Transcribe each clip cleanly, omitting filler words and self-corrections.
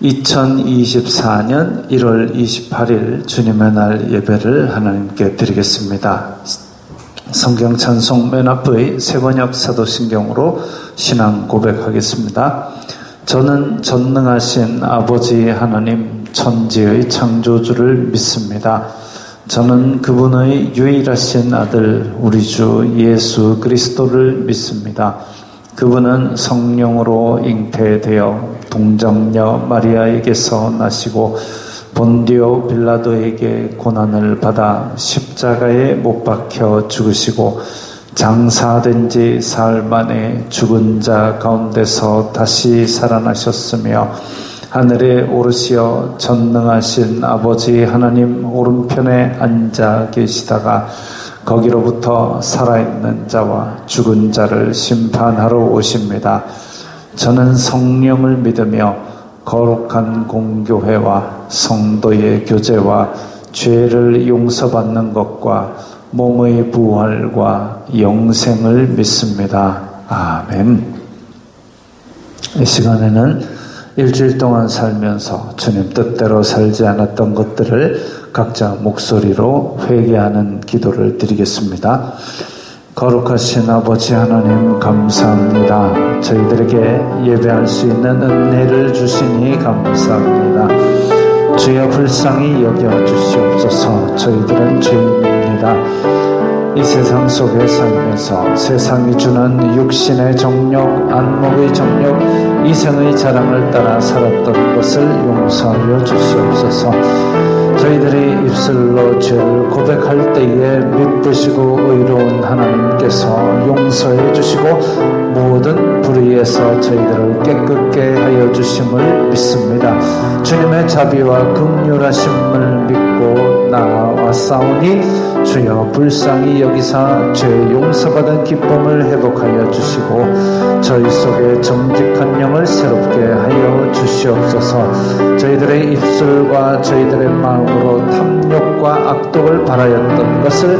2024년 1월 28일 주님의 날 예배를 하나님께 드리겠습니다. 성경 찬송 맨 앞의 세번역 사도신경으로 신앙 고백하겠습니다. 저는 전능하신 아버지 하나님 천지의 창조주를 믿습니다. 저는 그분의 유일하신 아들 우리 주 예수 그리스도를 믿습니다. 그분은 성령으로 잉태되어 동정녀 마리아에게서 나시고 본디오 빌라도에게 고난을 받아 십자가에 못 박혀 죽으시고 장사된 지 사흘 만에 죽은 자 가운데서 다시 살아나셨으며 하늘에 오르시어 전능하신 아버지 하나님 오른편에 앉아 계시다가 거기로부터 살아있는 자와 죽은 자를 심판하러 오십니다. 저는 성령을 믿으며 거룩한 공교회와 성도의 교제와 죄를 용서받는 것과 몸의 부활과 영생을 믿습니다. 아멘. 이 시간에는 일주일 동안 살면서 주님 뜻대로 살지 않았던 것들을 각자 목소리로 회개하는 기도를 드리겠습니다. 거룩하신 아버지 하나님 감사합니다. 저희들에게 예배할 수 있는 은혜를 주시니 감사합니다. 주여 불쌍히 여겨주시옵소서. 저희들은 죄인입니다. 이 세상 속에 살면서 세상이 주는 육신의 정욕, 안목의 정욕, 이생의 자랑을 따라 살았던 것을 용서하여 주시옵소서. 저희들이 입술로 죄를 고백할 때에 미쁘시고 의로운 하나님께서 용서해 주시고 모든 불의에서 저희들을 깨끗게 하여 주심을 믿습니다. 주님의 자비와 긍휼하심을 믿고 나아왔사오니 주여 불쌍히 여기사 죄 용서받은 기쁨을 회복하여 주시고 저희 속에 정직한 영을 새롭게 하여 주시옵소서. 저희들의 입술과 저희들의 마음으로 탐욕과 악독을 바라였던 것을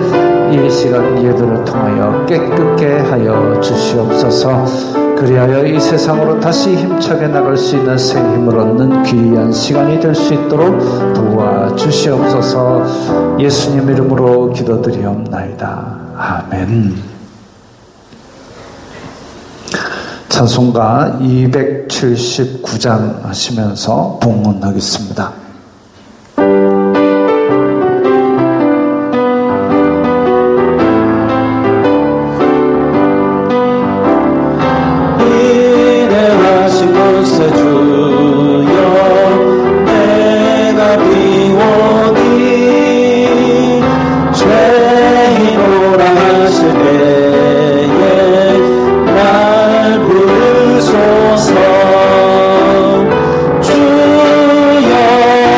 이 시간 예배를 통하여 깨끗게 하여 주시옵소서. 그리하여 이 세상으로 다시 힘차게 나갈 수 있는 새 힘을 얻는 귀한 시간이 될 수 있도록 도와주시옵소서. 예수님 이름으로 기도드리옵나이다. 아멘. 찬송가 279장 하시면서 봉헌하겠습니다. 주여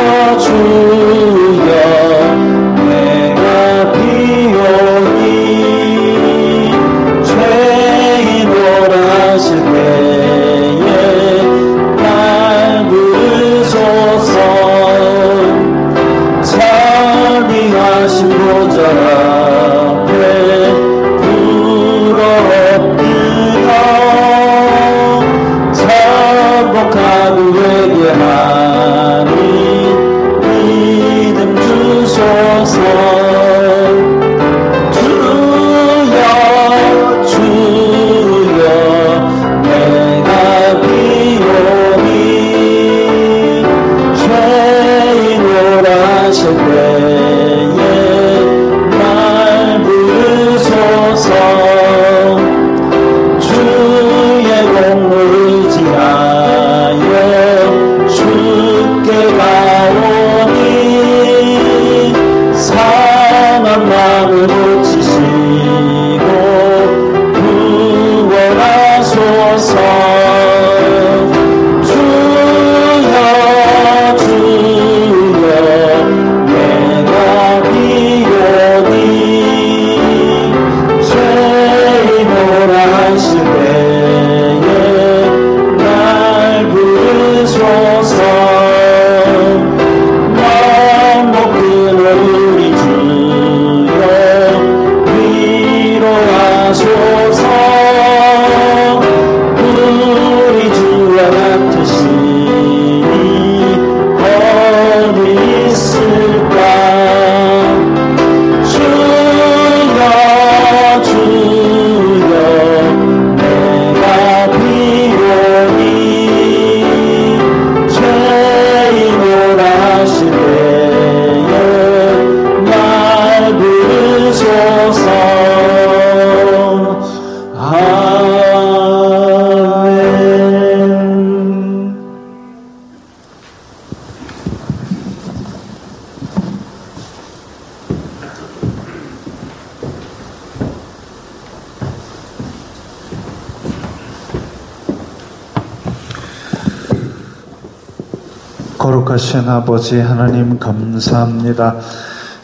거룩하신 아버지 하나님 감사합니다.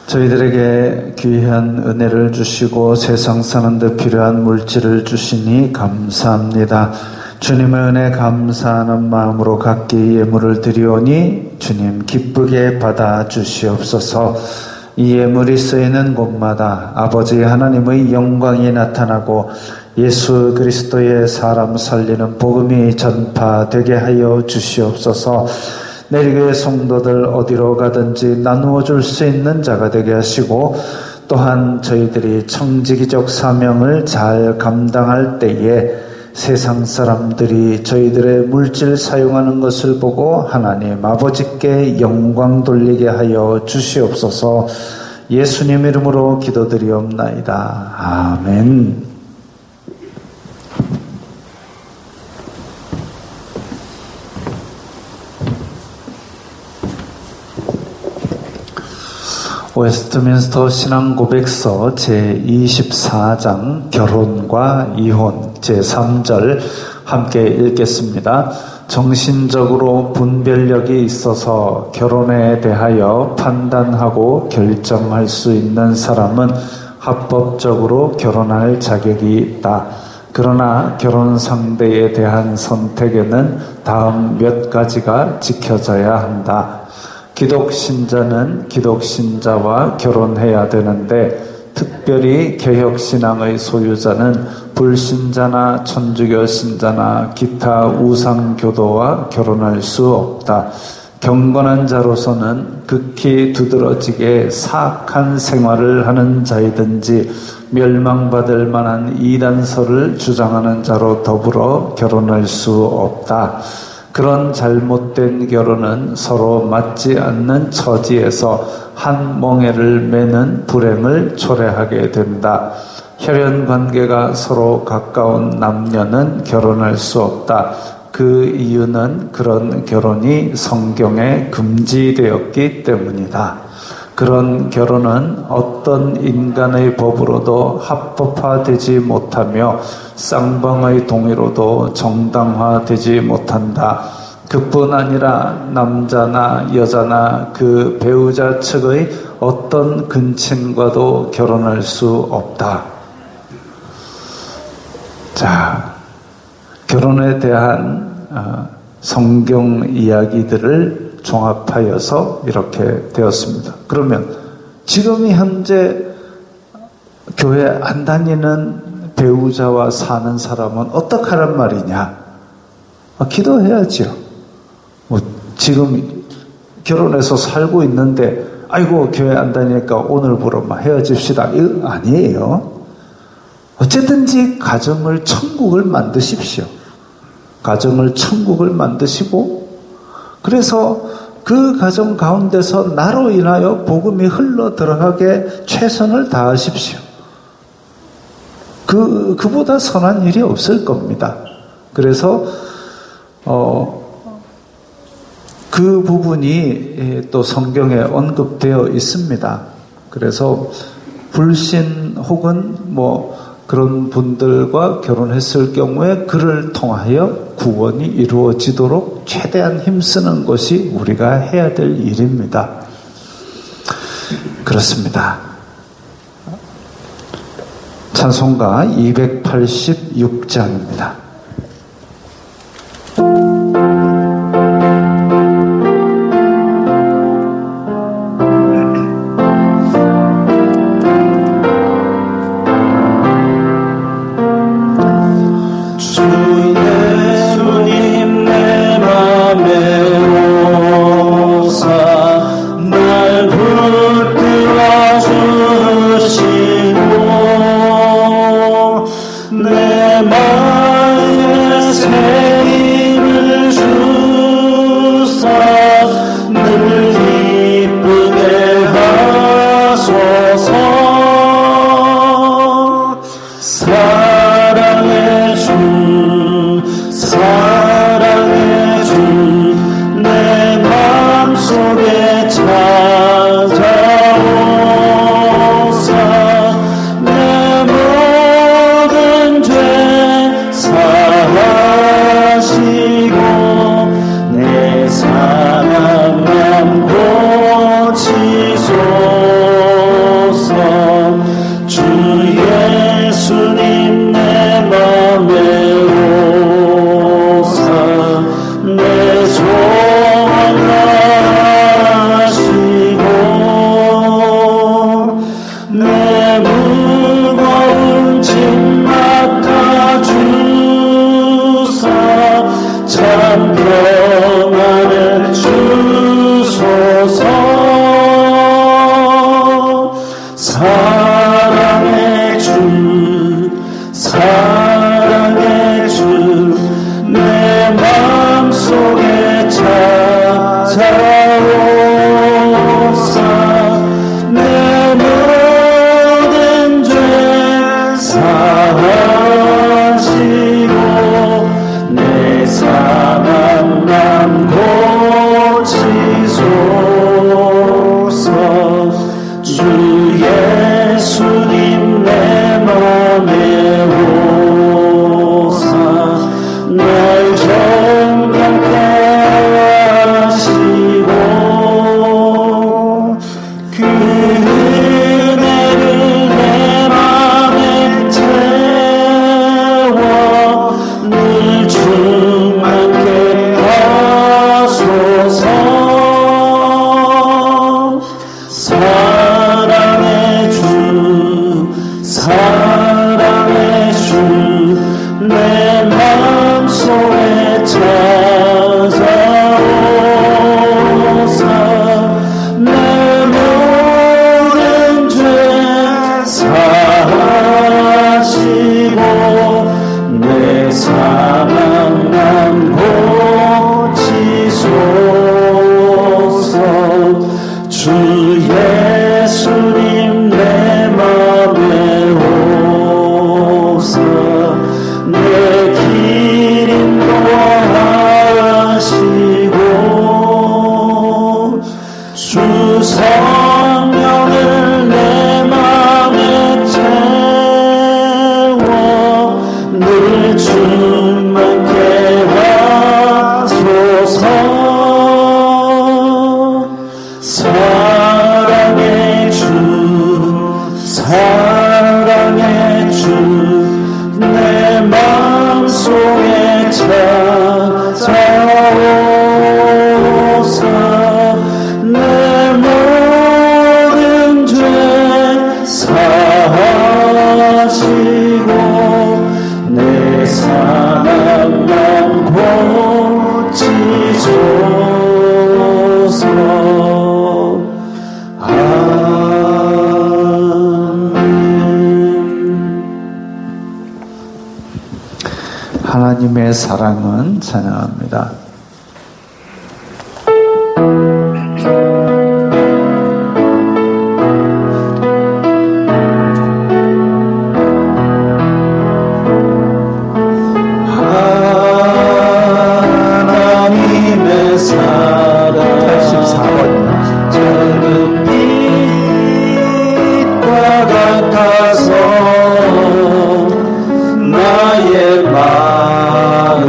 저희들에게 귀한 은혜를 주시고 세상 사는 데 필요한 물질을 주시니 감사합니다. 주님의 은혜 감사하는 마음으로 각기 예물을 드리오니 주님 기쁘게 받아 주시옵소서. 이 예물이 쓰이는 곳마다 아버지 하나님의 영광이 나타나고 예수 그리스도의 사람 살리는 복음이 전파되게 하여 주시옵소서. 내리교회 성도들 어디로 가든지 나누어 줄 수 있는 자가 되게 하시고 또한 저희들이 청지기적 사명을 잘 감당할 때에 세상 사람들이 저희들의 물질 사용하는 것을 보고 하나님 아버지께 영광 돌리게 하여 주시옵소서. 예수님 이름으로 기도드리옵나이다. 아멘. 웨스트민스터 신앙고백서 제24장 결혼과 이혼 제3절 함께 읽겠습니다. 정신적으로 분별력이 있어서 결혼에 대하여 판단하고 결정할 수 있는 사람은 합법적으로 결혼할 자격이 있다. 그러나 결혼 상대에 대한 선택에는 다음 몇 가지가 지켜져야 한다. 기독신자는 기독신자와 결혼해야 되는데 특별히 개혁신앙의 소유자는 불신자나 천주교 신자나 기타 우상교도와 결혼할 수 없다. 경건한 자로서는 극히 두드러지게 사악한 생활을 하는 자이든지 멸망받을 만한 이단설을 주장하는 자로 더불어 결혼할 수 없다. 그런 잘못된 결혼은 서로 맞지 않는 처지에서 한 멍에를 매는 불행을 초래하게 된다. 혈연 관계가 서로 가까운 남녀는 결혼할 수 없다. 그 이유는 그런 결혼이 성경에 금지되었기 때문이다. 그런 결혼은 어떤 인간의 법으로도 합법화되지 못하며 쌍방의 동의로도 정당화되지 못한다. 그뿐 아니라 남자나 여자나 그 배우자 측의 어떤 근친과도 결혼할 수 없다. 자, 결혼에 대한 성경 이야기들을 종합하여서 이렇게 되었습니다. 그러면 지금 현재 교회 안 다니는 배우자와 사는 사람은 어떻게 하란 말이냐? 기도해야죠. 지금 결혼해서 살고 있는데 아이고 교회 안 다니니까 오늘부로 헤어집시다. 이거 아니에요. 어쨌든지 가정을 천국을 만드십시오. 가정을 천국을 만드시고 그래서 그 가정 가운데서 나로 인하여 복음이 흘러 들어가게 최선을 다하십시오. 그보다 선한 일이 없을 겁니다. 그래서 그 부분이 또 성경에 언급되어 있습니다. 그래서 불신 혹은 그런 분들과 결혼했을 경우에 그를 통하여 구원이 이루어지도록 최대한 힘쓰는 것이 우리가 해야 될 일입니다. 그렇습니다. 찬송가 286장입니다. 내 마음 내 무거운 짐 맡아주사 참 평안을 주소서. 사랑의 주 사랑의 주 내 맘속에 찾아오사 내 모든 죄 사하시고 내 상한 맘 고치소서. 주 예수님 내 맘에 오사 날 정결케 하시고 그 은혜를 내 맘에 채워 늘 충만케 하소서. 사랑의 주 사랑의 주 내 맘속에 찾아오사 내 모든 죄 사하시고 내 상한 맘 고치소서. 주 예수님 내 맘에 오사 내 길 인도하시고 주 성령을 내 맘에 채워 늘 충만케 하소서. 사랑의 주 사랑의 주 내 맘속에 찾아오사 내 모든 죄 사하시고 내 상한 맘 고치소서. 하나님의 사랑은 찬양합니다. 하나님의 사랑 84번이요. 작은 빛과 같아서 나의 마음을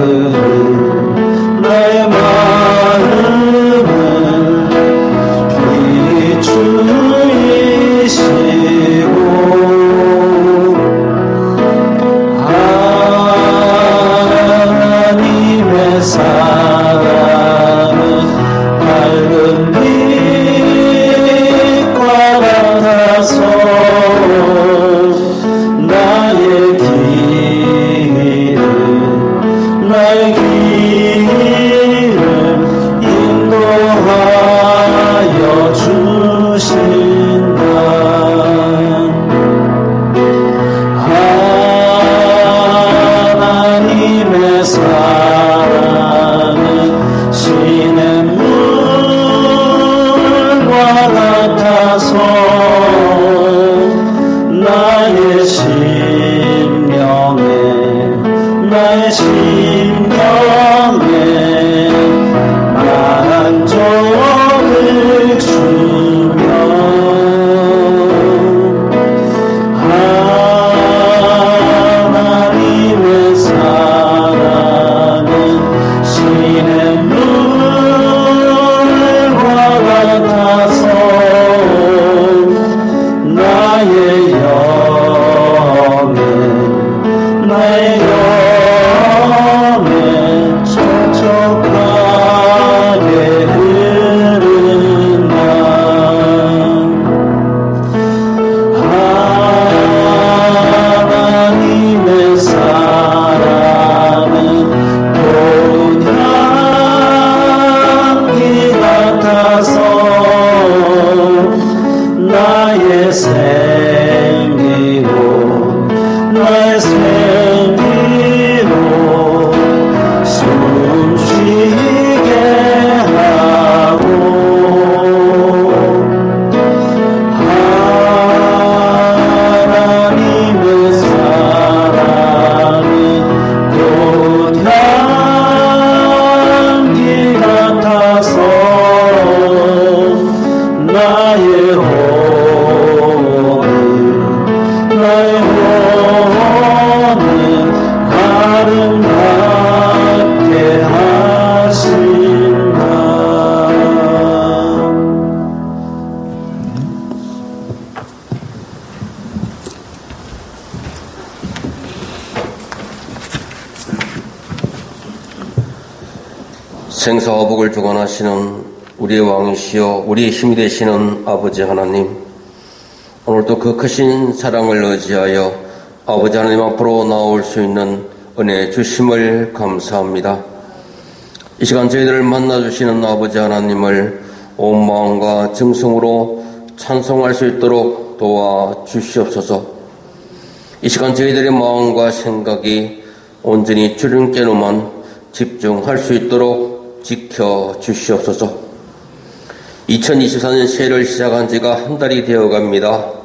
비추이시고 하나님의 사랑은 밝은 빛과 같아서 나의 길을 인도하여 주신다. 하나님의 사랑은 시냇물과 같아서 나의 심령에 만족을 주며 하나님의 사랑은 시냇물과 같아서 나의 영에 영혼을 아름답게 하신다. 생사와 복을 주관하시는 우리의 왕이시여 우리의 힘이 되시는 아버지 하나님, 오늘도 그 크신 사랑을 의지하여 아버지 하나님 앞으로 나올 수 있는 은혜 주심을 감사합니다. 이 시간 저희들을 만나주시는 아버지 하나님을 온 마음과 정성으로 찬송할 수 있도록 도와주시옵소서. 이 시간 저희들의 마음과 생각이 온전히 주님께로만 집중할 수 있도록 지켜주시옵소서. 2024년 새해를 시작한 지가 한 달이 되어갑니다.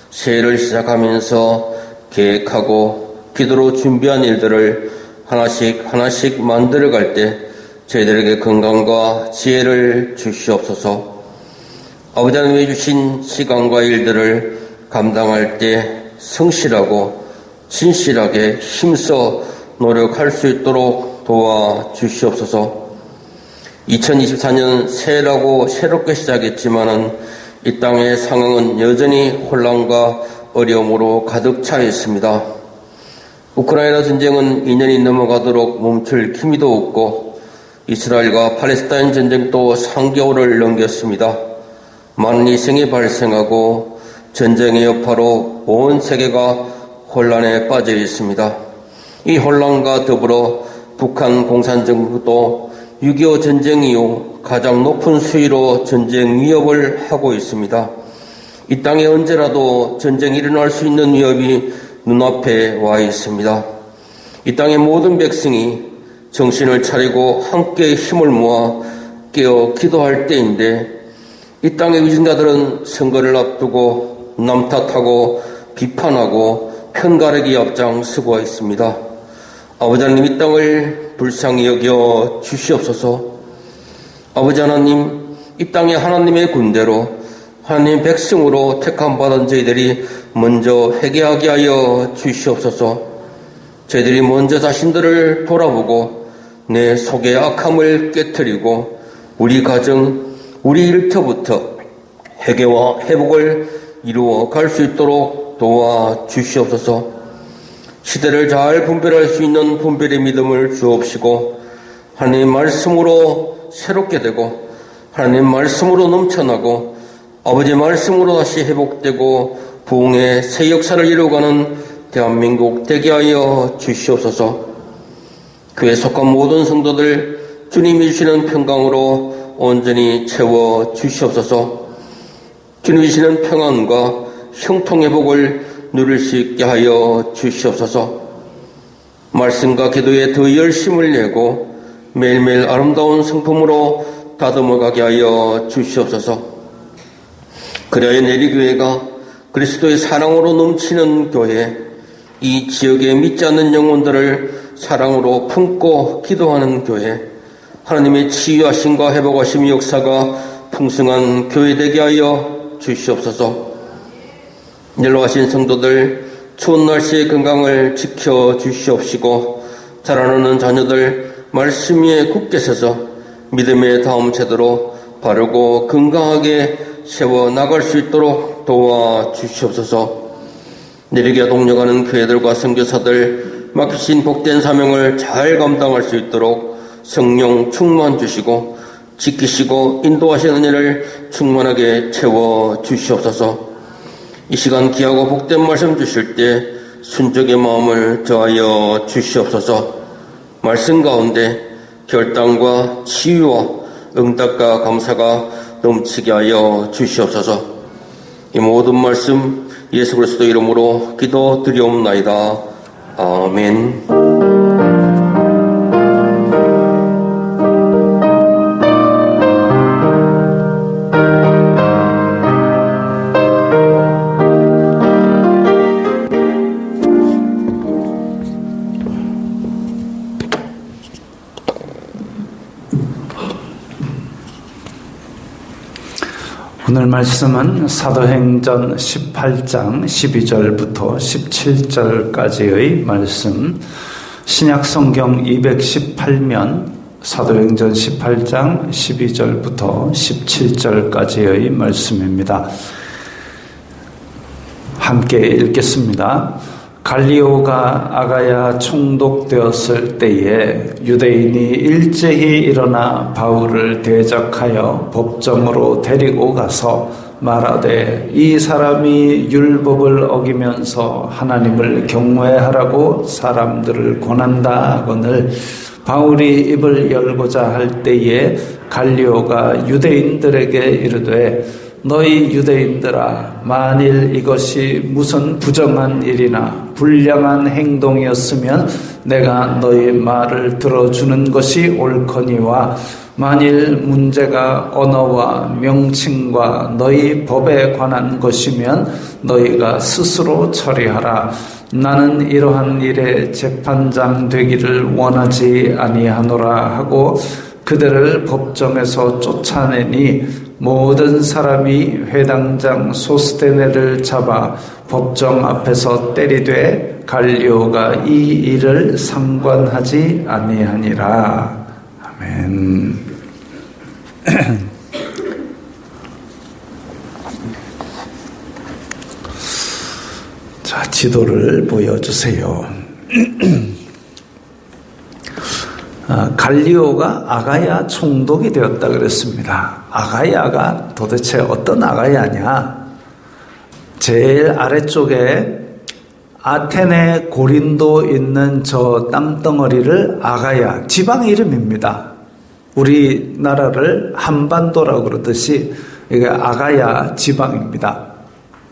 새해를 시작하면서 계획하고 기도로 준비한 일들을 하나씩 만들어갈 때 저희들에게 건강과 지혜를 주시옵소서. 아버지 하나님이 주신 시간과 일들을 감당할 때 성실하고 진실하게 힘써 노력할 수 있도록 도와주시옵소서. 2024년 새해라고 새롭게 시작했지만은 이 땅의 상황은 여전히 혼란과 어려움으로 가득 차 있습니다. 우크라이나 전쟁은 2년이 넘어가도록 멈출 기미도 없고 이스라엘과 팔레스타인 전쟁도 3개월을 넘겼습니다. 많은 희생이 발생하고 전쟁의 여파로 온 세계가 혼란에 빠져 있습니다. 이 혼란과 더불어 북한 공산정부도 6.25 전쟁 이후 가장 높은 수위로 전쟁 위협을 하고 있습니다. 이 땅에 언제라도 전쟁이 일어날 수 있는 위협이 눈앞에 와 있습니다. 이 땅의 모든 백성이 정신을 차리고 함께 힘을 모아 깨어 기도할 때인데 이 땅의 위선자들은 선거를 앞두고 남탓하고 비판하고 편가르기 앞장서고 있습니다. 아버지 하나님, 이 땅을 불쌍히 여겨 주시옵소서. 아버지 하나님, 이 땅에 하나님의 군대로 하나님의 백성으로 택함받은 저희들이 먼저 회개하게 하여 주시옵소서. 저희들이 먼저 자신들을 돌아보고 내 속의 악함을 깨트리고 우리 가정, 우리 일터부터 회개와 회복을 이루어 갈 수 있도록 도와주시옵소서. 시대를 잘 분별할 수 있는 분별의 믿음을 주옵시고 하나님의 말씀으로 새롭게 되고 하나님의 말씀으로 넘쳐나고 아버지의 말씀으로 다시 회복되고 부흥의 새 역사를 이루어가는 대한민국 되게 하여 주시옵소서. 교회에 속한 모든 성도들 주님이 주시는 평강으로 온전히 채워 주시옵소서. 주님이 주시는 평안과 형통의 복을 누릴 수 있게 하여 주시옵소서. 말씀과 기도에 더 열심을 내고 매일매일 아름다운 성품으로 다듬어가게 하여 주시옵소서. 그래야 내리교회가 그리스도의 사랑으로 넘치는 교회, 이 지역에 믿지 않는 영혼들을 사랑으로 품고 기도하는 교회, 하나님의 치유하심과 회복하심 역사가 풍성한 교회 되게 하여 주시옵소서. 연로하신 성도들 추운 날씨의 건강을 지켜 주시옵시고 자라나는 자녀들 말씀 위에 굳게 서서 믿음의 다음 세대로 바르고 건강하게 세워나갈 수 있도록 도와주시옵소서. 내리게 동력하는 교회들과 선교사들 맡기신 복된 사명을 잘 감당할 수 있도록 성령 충만 주시고 지키시고 인도하시는 은혜를 충만하게 채워주시옵소서. 이 시간 귀하고 복된 말씀 주실 때 순종의 마음을 더하여 주시옵소서. 말씀 가운데 결단과 치유와 응답과 감사가 넘치게 하여 주시옵소서. 이 모든 말씀 예수 그리스도 이름으로 기도드리옵나이다. 아멘. 오늘 말씀은 사도행전 18장 12절부터 17절까지의 말씀, 신약성경 218면 사도행전 18장 12절부터 17절까지의 말씀입니다. 함께 읽겠습니다. 갈리오가 아가야 총독되었을 때에 유대인이 일제히 일어나 바울을 대적하여 법정으로 데리고 가서 말하되 이 사람이 율법을 어기면서 하나님을 경외하라고 사람들을 권한다 하거늘 바울이 입을 열고자 할 때에 갈리오가 유대인들에게 이르되 너희 유대인들아, 만일 이것이 무슨 부정한 일이나 불량한 행동이었으면 내가 너희 말을 들어주는 것이 옳거니와 만일 문제가 언어와 명칭과 너희 법에 관한 것이면 너희가 스스로 처리하라. 나는 이러한 일에 재판장 되기를 원하지 아니하노라 하고 그들을 법정에서 쫓아내니 모든 사람이 회당장 소스테네를 잡아 법정 앞에서 때리되 갈리오가 이 일을 상관하지 아니하니라. 아멘. 자, 지도를 보여주세요. 갈리오가 아가야 총독이 되었다 그랬습니다. 아가야가 도대체 어떤 아가야냐? 제일 아래쪽에 아테네 고린도 있는 저 땅덩어리를 아가야, 지방 이름입니다. 우리나라를 한반도라고 그러듯이 이게 아가야 지방입니다.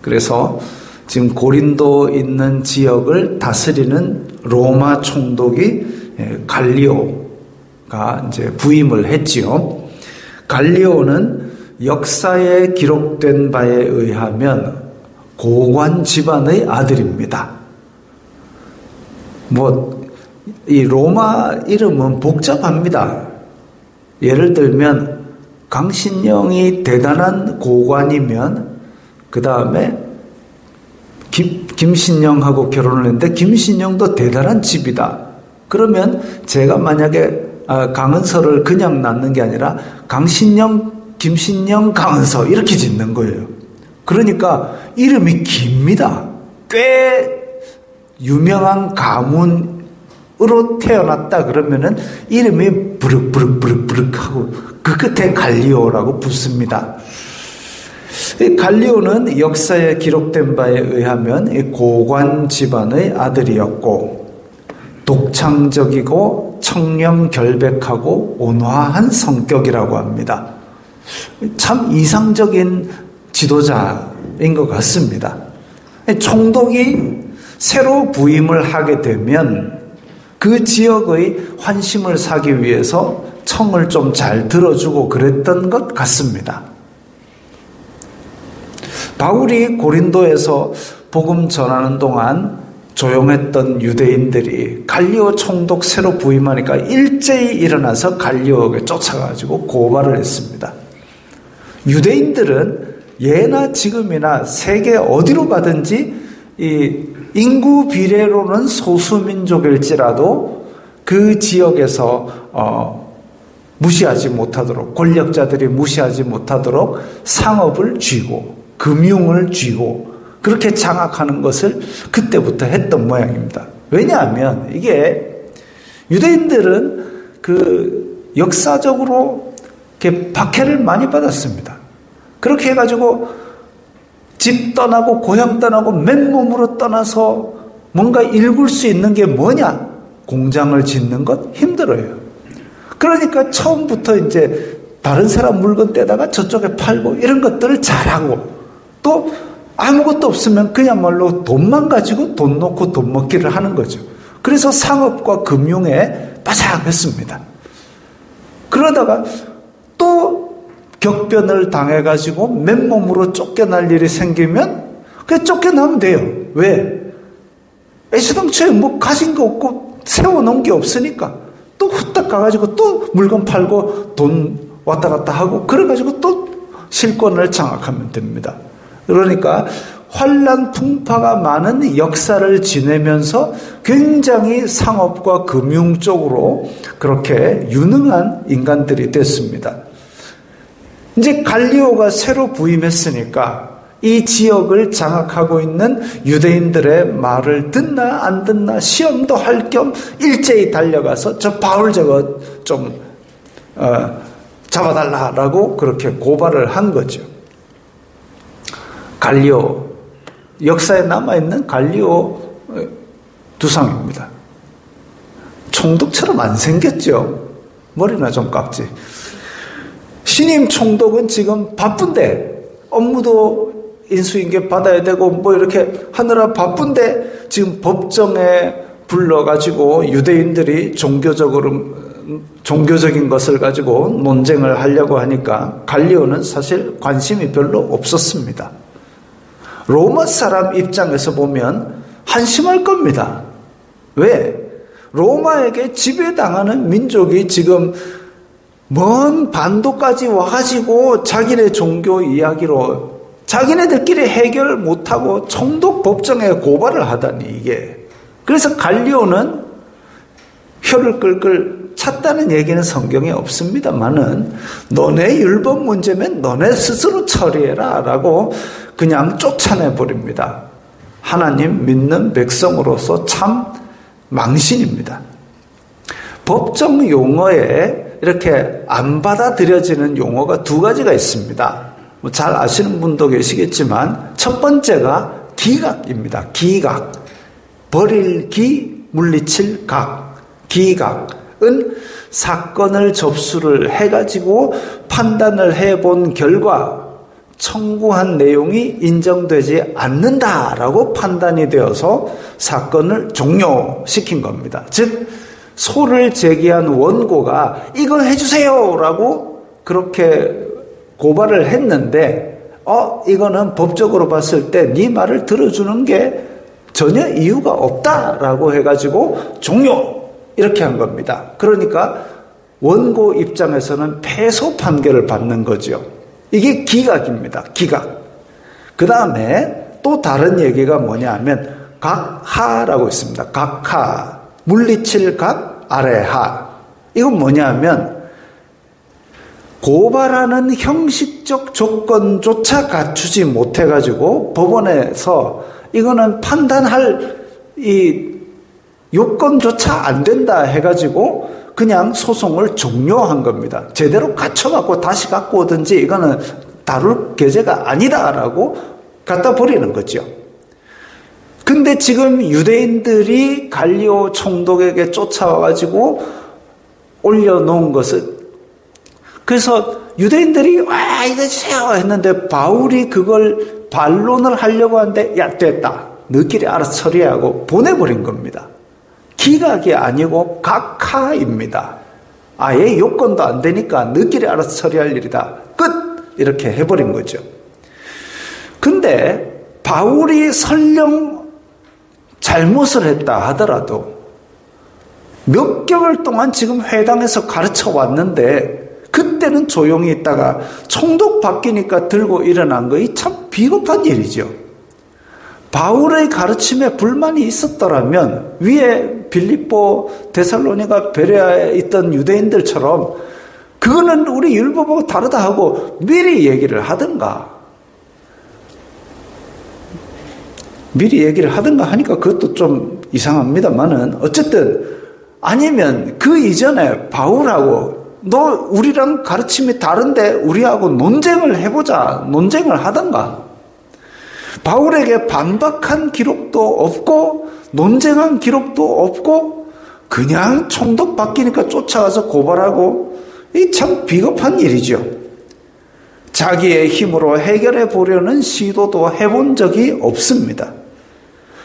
그래서 지금 고린도 있는 지역을 다스리는 로마 총독이 갈리오가 이제 부임을 했지요. 갈리오는 역사에 기록된 바에 의하면 고관 집안의 아들입니다. 이 로마 이름은 복잡합니다. 예를 들면 강신령이 대단한 고관이면 그 다음에 김신령하고 결혼을 했는데 김신령도 대단한 집이다. 그러면 제가 만약에 강은서를 그냥 낳는 게 아니라 강신령, 김신령, 강은서 이렇게 짓는 거예요. 그러니까 이름이 깁니다. 꽤 유명한 가문으로 태어났다 그러면은 이름이 부르륵 하고 그 끝에 갈리오라고 붙습니다. 갈리오는 역사에 기록된 바에 의하면 고관 집안의 아들이었고 독창적이고 청렴결백하고 온화한 성격이라고 합니다. 참 이상적인 지도자인 것 같습니다. 총독이 새로 부임을 하게 되면 그 지역의 환심을 사기 위해서 청을 좀 잘 들어주고 그랬던 것 같습니다. 바울이 고린도에서 복음 전하는 동안 조용했던 유대인들이 갈리오 총독 새로 부임하니까 일제히 일어나서 갈리오에게 쫓아가지고 고발을 했습니다. 유대인들은 예나 지금이나 세계 어디로 가든지 이 인구 비례로는 소수민족일지라도 그 지역에서 무시하지 못하도록, 권력자들이 무시하지 못하도록 상업을 쥐고 금융을 쥐고 그렇게 장악하는 것을 그때부터 했던 모양입니다. 왜냐하면 이게 유대인들은 그 역사적으로 이렇게 박해를 많이 받았습니다. 그렇게 해가지고 집 떠나고 고향 떠나고 맨몸으로 떠나서 뭔가 일굴 수 있는 게 뭐냐? 공장을 짓는 것 힘들어요. 그러니까 처음부터 이제 다른 사람 물건 떼다가 저쪽에 팔고 이런 것들을 잘하고 또 아무것도 없으면 그야말로 돈만 가지고 돈 놓고 돈 먹기를 하는 거죠. 그래서 상업과 금융에 빠삭했습니다. 그러다가 또 격변을 당해가지고 맨몸으로 쫓겨날 일이 생기면 그냥 쫓겨나면 돼요. 왜? 애시당초에 뭐 가진 거 없고 세워놓은 게 없으니까 또 후딱 가가지고 또 물건 팔고 돈 왔다 갔다 하고 그래가지고 또 실권을 장악하면 됩니다. 그러니까 환란 풍파가 많은 역사를 지내면서 굉장히 상업과 금융 쪽으로 그렇게 유능한 인간들이 됐습니다. 이제 갈리오가 새로 부임했으니까 이 지역을 장악하고 있는 유대인들의 말을 듣나 안 듣나 시험도 할 겸 일제히 달려가서 저 바울 저거 좀 잡아달라라고 그렇게 고발을 한 거죠. 갈리오, 역사에 남아있는 갈리오 두상입니다. 총독처럼 안 생겼죠. 머리나 좀 깎지. 신임 총독은 지금 바쁜데 업무도 인수인계 받아야 되고 뭐 이렇게 하느라 바쁜데 지금 법정에 불러가지고 유대인들이 종교적인 것을 가지고 논쟁을 하려고 하니까 갈리오는 사실 관심이 별로 없었습니다. 로마 사람 입장에서 보면 한심할 겁니다. 왜? 로마에게 지배당하는 민족이 지금 먼 반도까지 와가지고 자기네 종교 이야기로 자기네들끼리 해결 못하고 총독 법정에 고발을 하다니 이게. 그래서 갈리오는 혀를 끌끌 찼다는 얘기는 성경에 없습니다만은 너네 율법 문제면 너네 스스로 처리해라 라고 그냥 쫓아내버립니다. 하나님 믿는 백성으로서 참 망신입니다. 법정 용어에 이렇게 안 받아들여지는 용어가 두 가지가 있습니다. 뭐 잘 아시는 분도 계시겠지만 첫 번째가 기각입니다. 기각. 버릴 기, 물리칠 각. 기각은 사건을 접수를 해가지고 판단을 해본 결과 청구한 내용이 인정되지 않는다라고 판단이 되어서 사건을 종료시킨 겁니다. 즉 소를 제기한 원고가 이거 해주세요라고 그렇게 고발을 했는데 이거는 법적으로 봤을 때 네 말을 들어주는 게 전혀 이유가 없다라고 해가지고 종료 이렇게 한 겁니다. 그러니까 원고 입장에서는 패소 판결을 받는 거죠. 이게 기각입니다. 기각. 그 다음에 또 다른 얘기가 뭐냐면 각하라고 있습니다. 각하. 물리칠 각, 아래하. 이건 뭐냐면 고발하는 형식적 조건조차 갖추지 못해가지고 법원에서 이거는 판단할 이 요건조차 안 된다 해가지고 그냥 소송을 종료한 겁니다. 제대로 갖춰갖고 다시 갖고 오든지 이거는 다룰 계제가 아니다라고 갖다 버리는 거죠. 근데 지금 유대인들이 갈리오 총독에게 쫓아와가지고 올려놓은 것은 그래서 유대인들이 와 이거 주세요 했는데 바울이 그걸 반론을 하려고 하는데 야 됐다 너희끼리 알아서 처리하고 보내버린 겁니다. 기각이 아니고 각하입니다. 아예 요건도 안 되니까 너희끼리 알아서 처리할 일이다. 끝! 이렇게 해버린 거죠. 근데 바울이 설령 잘못을 했다 하더라도 몇 개월 동안 지금 회당에서 가르쳐 왔는데 그때는 조용히 있다가 총독 바뀌니까 들고 일어난 거이 참 비겁한 일이죠. 바울의 가르침에 불만이 있었더라면 위에 빌립보, 데살로니가, 베레아에 있던 유대인들처럼 그거는 우리 율법하고 다르다 하고 미리 얘기를 하든가 하니까 그것도 좀 이상합니다만은 어쨌든 아니면 그 이전에 바울하고 너 우리랑 가르침이 다른데 우리하고 논쟁을 해보자. 논쟁을 하던가. 바울에게 반박한 기록도 없고 논쟁한 기록도 없고 그냥 총독 바뀌니까 쫓아가서 고발하고 이 참 비겁한 일이죠. 자기의 힘으로 해결해 보려는 시도도 해본 적이 없습니다.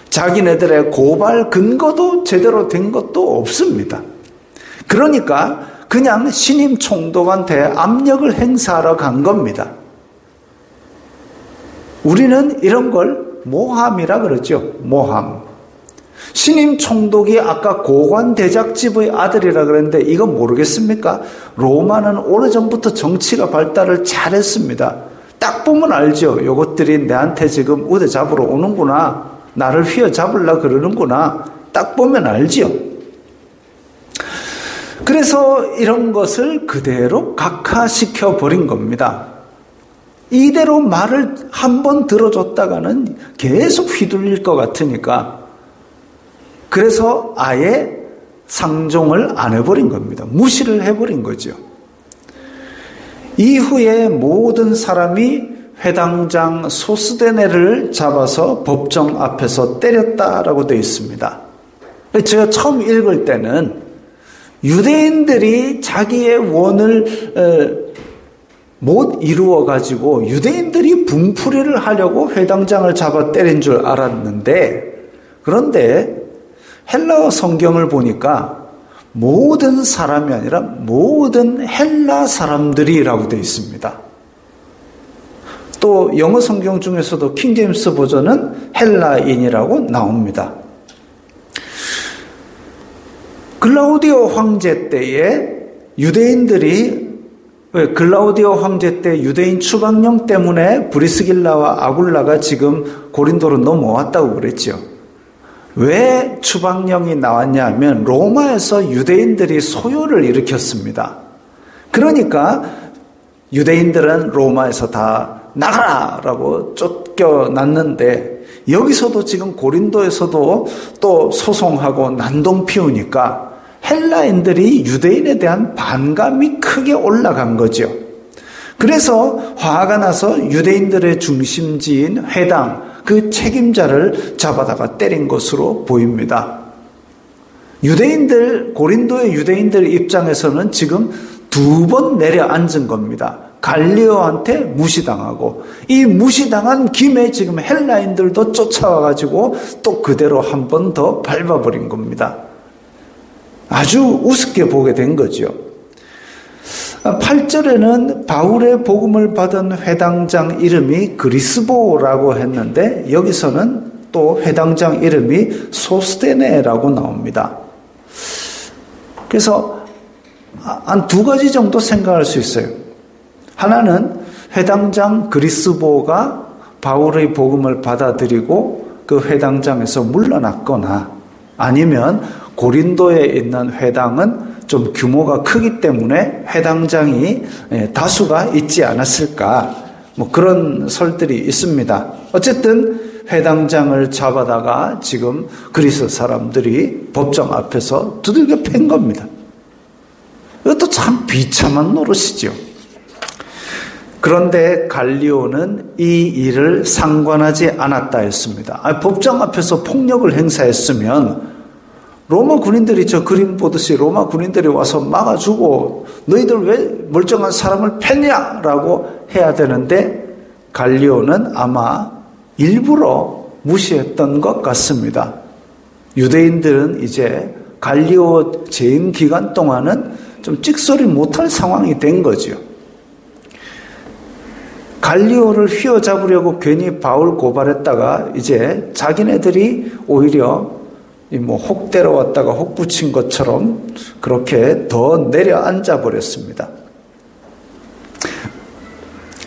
자기네들의 고발 근거도 제대로 된 것도 없습니다. 그러니까 그냥 신임 총독한테 압력을 행사하러 간 겁니다. 우리는 이런 걸 모함이라 그러죠. 모함. 신임 총독이 아까 고관 대작집의 아들이라 그랬는데 이건 모르겠습니까? 로마는 오래전부터 정치가 발달을 잘했습니다. 딱 보면 알죠. 이것들이 내한테 지금 우대 잡으러 오는구나. 나를 휘어잡으려고 그러는구나. 딱 보면 알죠. 그래서 이런 것을 그대로 각화시켜 버린 겁니다. 이대로 말을 한번 들어줬다가는 계속 휘둘릴 것 같으니까 그래서 아예 상종을 안 해버린 겁니다. 무시를 해버린 거죠. 이후에 모든 사람이 회당장 소스데네를 잡아서 법정 앞에서 때렸다라고 되어 있습니다. 제가 처음 읽을 때는 유대인들이 자기의 원을 못 이루어가지고 유대인들이 분풀이를 하려고 회당장을 잡아 때린 줄 알았는데, 그런데 헬라어 성경을 보니까 모든 사람이 아니라 모든 헬라 사람들이라고 되어 있습니다. 또 영어 성경 중에서도 킹제임스 버전은 헬라인이라고 나옵니다. 글라우디오 황제 때에 유대인들이 글라우디오 황제 때 유대인 추방령 때문에 브리스길라와 아굴라가 지금 고린도로 넘어왔다고 그랬죠. 왜 추방령이 나왔냐 하면 로마에서 유대인들이 소요를 일으켰습니다. 그러니까 유대인들은 로마에서 다 나가라라고 쫓겨났는데 여기서도 지금 고린도에서도 또 소송하고 난동 피우니까 헬라인들이 유대인에 대한 반감이 크게 올라간 거죠. 그래서 화가 나서 유대인들의 중심지인 회당 그 책임자를 잡아다가 때린 것으로 보입니다. 고린도의 유대인들 입장에서는 지금 2번 내려앉은 겁니다. 갈리오한테 무시당하고 이 무시당한 김에 지금 헬라인들도 쫓아와가지고 또 그대로 한 번 더 밟아버린 겁니다. 아주 우습게 보게 된 거죠. 8절에는 바울의 복음을 받은 회당장 이름이 그리스보라고 했는데 여기서는 또 회당장 이름이 소스데네라고 나옵니다. 그래서 한 2가지 정도 생각할 수 있어요. 하나는 회당장 그리스보가 바울의 복음을 받아들이고 그 회당장에서 물러났거나 아니면 고린도에 있는 회당은 좀 규모가 크기 때문에 회당장이 다수가 있지 않았을까, 뭐 그런 설들이 있습니다. 어쨌든 회당장을 잡아다가 지금 그리스 사람들이 법정 앞에서 두들겨 팬 겁니다. 이것도 참 비참한 노릇이죠. 그런데 갈리오는 이 일을 상관하지 않았다 했습니다. 법정 앞에서 폭력을 행사했으면 로마 군인들이 저 그림 보듯이 로마 군인들이 와서 막아주고 너희들 왜 멀쩡한 사람을 팼냐라고 해야 되는데 갈리오는 아마 일부러 무시했던 것 같습니다. 유대인들은 이제 갈리오 재임 기간 동안은 좀 찍소리 못할 상황이 된 거죠. 갈리오를 휘어잡으려고 괜히 바울 고발했다가 이제 자기네들이 오히려 혹 때려왔다가 혹 붙인 것처럼 그렇게 더 내려앉아 버렸습니다.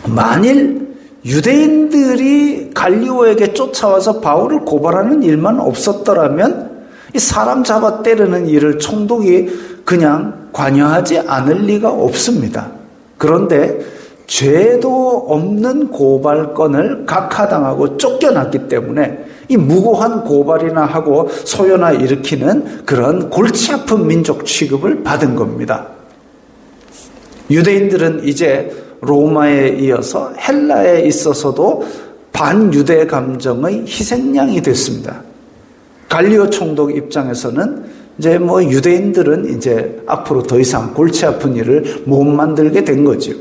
만일 유대인들이 갈리오에게 쫓아와서 바울을 고발하는 일만 없었더라면 이 사람 잡아 때리는 일을 총독이 그냥 관여하지 않을 리가 없습니다. 그런데 죄도 없는 고발건을 각하당하고 쫓겨났기 때문에 이 무고한 고발이나 하고 소요나 일으키는 그런 골치 아픈 민족 취급을 받은 겁니다. 유대인들은 이제 로마에 이어서 헬라에 있어서도 반유대 감정의 희생양이 됐습니다. 갈리오 총독 입장에서는 이제 유대인들은 이제 앞으로 더 이상 골치 아픈 일을 못 만들게 된 거죠.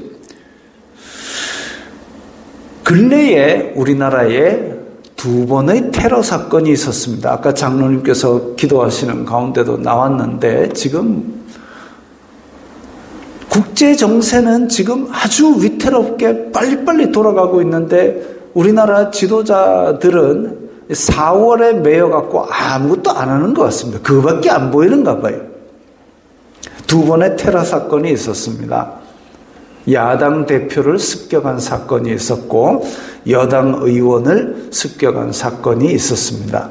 근래에 우리나라에 2번의 테러 사건이 있었습니다. 아까 장로님께서 기도하시는 가운데도 나왔는데 지금 국제 정세는 지금 아주 위태롭게 빨리빨리 돌아가고 있는데 우리나라 지도자들은 4월에 매여갖고 아무것도 안 하는 것 같습니다. 그거밖에 안 보이는가 봐요. 2번의 테러 사건이 있었습니다. 야당 대표를 습격한 사건이 있었고 여당 의원을 습격한 사건이 있었습니다.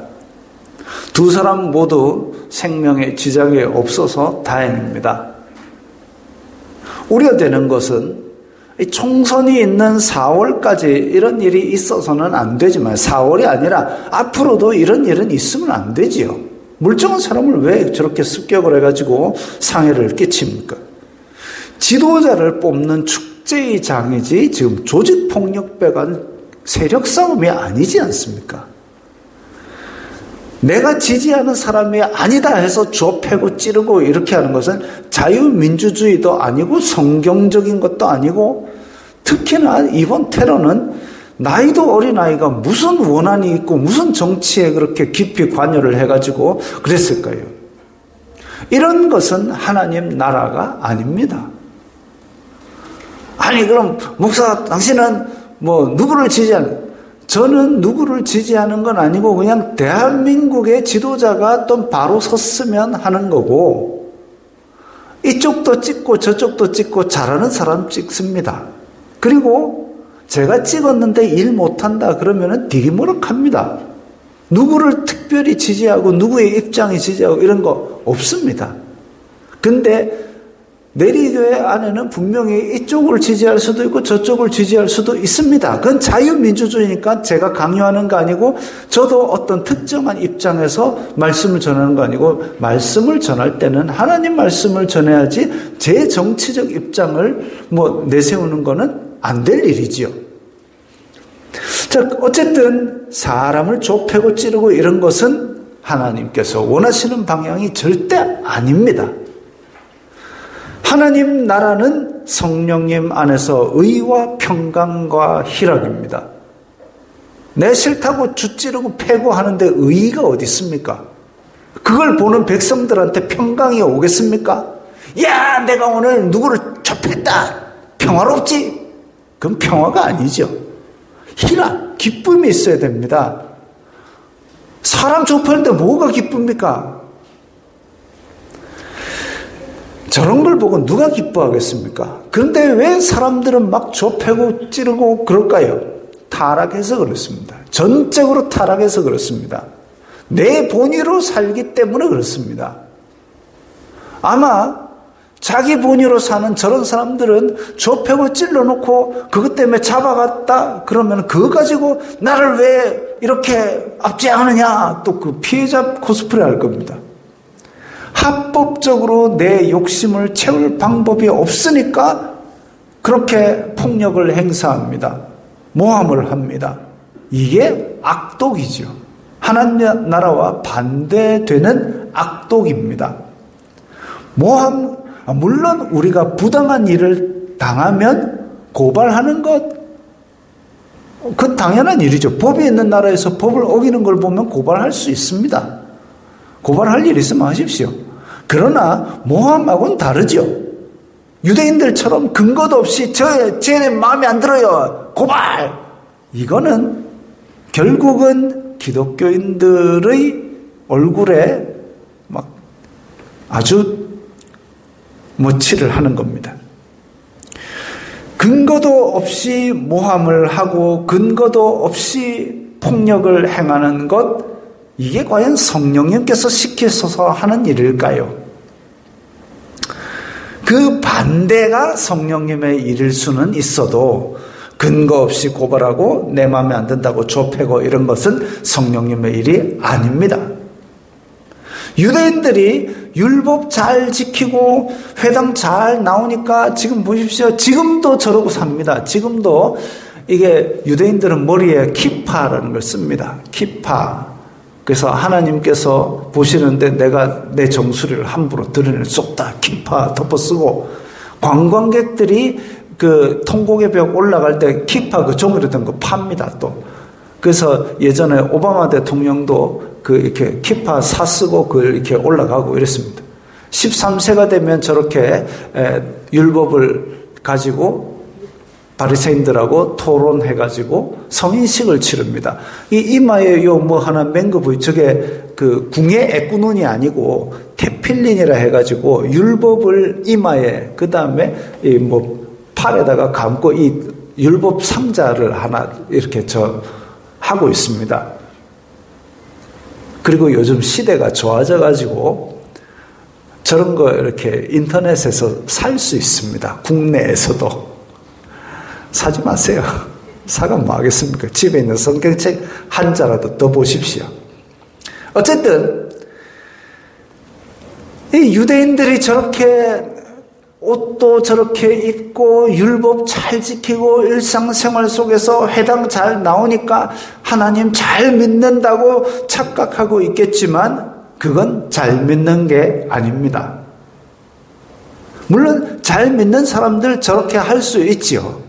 두 사람 모두 생명에 지장이 없어서 다행입니다. 우려되는 것은 총선이 있는 4월까지 이런 일이 있어서는 안 되지만 4월이 아니라 앞으로도 이런 일은 있으면 안 되지요. 멀쩡한 사람을 왜 저렇게 습격을 해가지고 상해를 끼칩니까? 지도자를 뽑는 축제의 장이지 지금 조직폭력배간 세력싸움이 아니지 않습니까? 내가 지지하는 사람이 아니다 해서 좁히고 찌르고 이렇게 하는 것은 자유민주주의도 아니고 성경적인 것도 아니고, 특히나 이번 테러는 나이도 어린 아이가 무슨 원한이 있고 무슨 정치에 그렇게 깊이 관여를 해가지고 그랬을까요? 이런 것은 하나님 나라가 아닙니다. 아니 그럼 목사 당신은 뭐 누구를 지지하는? 저는 누구를 지지하는 건 아니고 그냥 대한민국의 지도자가 좀 바로 섰으면 하는 거고, 이쪽도 찍고 저쪽도 찍고 잘하는 사람 찍습니다. 그리고 제가 찍었는데 일 못한다 그러면은 디기모락합니다. 누구를 특별히 지지하고 누구의 입장이 지지하고 이런 거 없습니다. 근데 내리교회 안에는 분명히 이쪽을 지지할 수도 있고 저쪽을 지지할 수도 있습니다. 그건 자유민주주의니까 제가 강요하는 거 아니고, 저도 어떤 특정한 입장에서 말씀을 전하는 거 아니고, 말씀을 전할 때는 하나님 말씀을 전해야지 제 정치적 입장을 내세우는 거는 안 될 일이지요. 자, 어쨌든 사람을 좁히고 찌르고 이런 것은 하나님께서 원하시는 방향이 절대 아닙니다. 하나님 나라는 성령님 안에서 의와 평강과 희락입니다. 내 싫다고 주찌르고 패고 하는데 의의가 어디 있습니까? 그걸 보는 백성들한테 평강이 오겠습니까? 야, 내가 오늘 누구를 좁혔다. 평화롭지? 그건 평화가 아니죠. 희락, 기쁨이 있어야 됩니다. 사람 좁혔는데 뭐가 기쁩니까? 저런 걸 보고 누가 기뻐하겠습니까? 그런데 왜 사람들은 막 좁히고 찌르고 그럴까요? 타락해서 그렇습니다. 전적으로 타락해서 그렇습니다. 내 본의로 살기 때문에 그렇습니다. 아마 자기 본의로 사는 저런 사람들은 좁히고 찔러놓고 그것 때문에 잡아갔다 그러면 그거 가지고 나를 왜 이렇게 압제하느냐, 또 그 피해자 코스프레 할 겁니다. 합법적으로 내 욕심을 채울 방법이 없으니까 그렇게 폭력을 행사합니다. 모함을 합니다. 이게 악독이죠. 하나님 나라와 반대되는 악독입니다. 모함, 물론 우리가 부당한 일을 당하면 고발하는 것, 그 당연한 일이죠. 법이 있는 나라에서 법을 어기는 걸 보면 고발할 수 있습니다. 고발할 일 있으면 하십시오. 그러나 모함하고는 다르죠. 유대인들처럼 근거도 없이 쟤네 마음에 안 들어요, 고발! 이거는 결국은 기독교인들의 얼굴에 막 아주 모치를 하는 겁니다. 근거도 없이 모함을 하고 근거도 없이 폭력을 행하는 것, 이게 과연 성령님께서 시키셔서 하는 일일까요? 그 반대가 성령님의 일일 수는 있어도 근거 없이 고발하고 내 마음에 안 든다고 좁히고 이런 것은 성령님의 일이 아닙니다. 유대인들이 율법 잘 지키고 회당 잘 나오니까 지금 보십시오. 지금도 저러고 삽니다. 지금도 이게 유대인들은 머리에 키파라는 걸 씁니다. 키파. 그래서 하나님께서 보시는데 내가 내 정수리를 함부로 드러낼 수 없다. 키파 덮어쓰고, 관광객들이 그 통곡의 벽 올라갈 때 키파 그 종이로 된 거 팝니다 또. 그래서 예전에 오바마 대통령도 그 이렇게 키파 사쓰고 그걸 이렇게 올라가고 이랬습니다. 13세가 되면 저렇게 율법을 가지고 바리새인들하고 토론해가지고 성인식을 치릅니다. 이 이마에 요 뭐 하나 맨 거 보이, 저게 그 궁의 애꾸눈이 아니고 테필린이라 해가지고 율법을 이마에, 그 다음에 이 뭐 팔에다가 감고 이 율법 상자를 하나 이렇게 하고 있습니다. 그리고 요즘 시대가 좋아져 가지고 저런 거 이렇게 인터넷에서 살 수 있습니다. 국내에서도. 사지 마세요. 사가 뭐 하겠습니까? 집에 있는 성경책 한 자라도 더 보십시오. 어쨌든 이 유대인들이 저렇게 옷도 저렇게 입고 율법 잘 지키고 일상생활 속에서 회당 잘 나오니까 하나님 잘 믿는다고 착각하고 있겠지만 그건 잘 믿는 게 아닙니다. 물론 잘 믿는 사람들 저렇게 할 수 있지요.